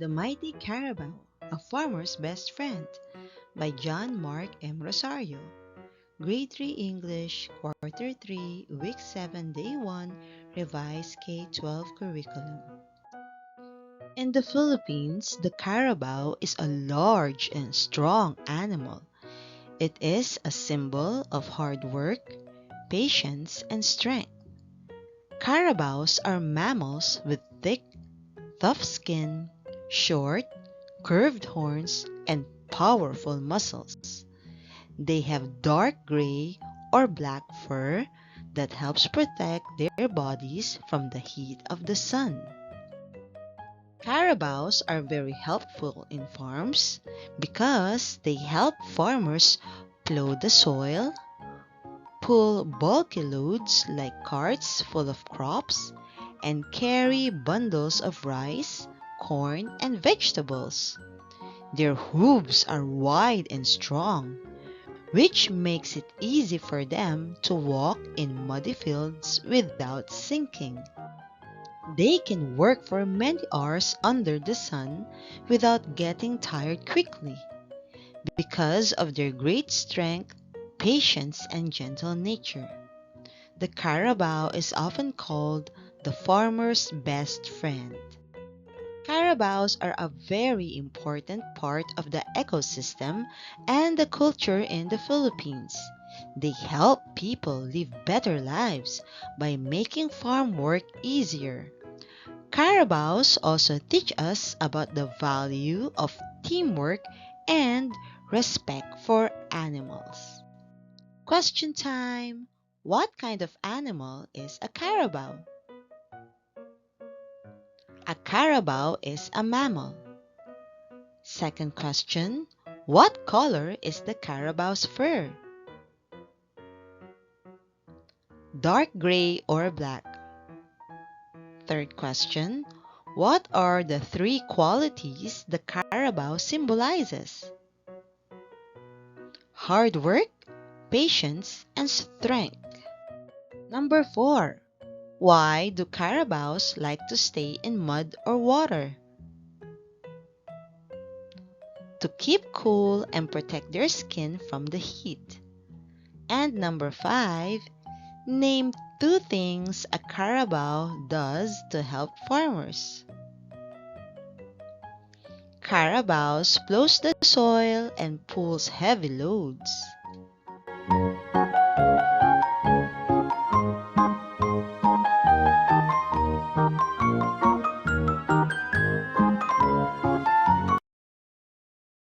The Mighty Carabao, A Farmer's Best Friend by John Mark M. Rosario. Grade 3 English, Quarter 3, Week 7, Day 1, Revised K-12 Curriculum. In the Philippines, the carabao is a large and strong animal. It is a symbol of hard work, patience, and strength. Carabaos are mammals with thick, tough skin, short, curved horns, and powerful muscles. They have dark gray or black fur that helps protect their bodies from the heat of the sun. Carabaos are very helpful in farms because they help farmers plow the soil, pull bulky loads like carts full of crops, and carry bundles of rice, corn, and vegetables. Their hooves are wide and strong, which makes it easy for them to walk in muddy fields without sinking. They can work for many hours under the sun without getting tired quickly because of their great strength, patience, and gentle nature. The carabao is often called the farmer's best friend. Carabaos are a very important part of the ecosystem and the culture in the Philippines. They help people live better lives by making farm work easier. Carabaos also teach us about the value of teamwork and respect for animals. Question time! What kind of animal is a carabao? A carabao is a mammal. Second question, what color is the carabao's fur? Dark gray or black? Third question, what are the three qualities the carabao symbolizes? Hard work, patience, and strength. Number 4. Why do carabaos like to stay in mud or water? To keep cool and protect their skin from the heat. And number 5, name 2 things a carabao does to help farmers. Carabaos plows the soil and pulls heavy loads.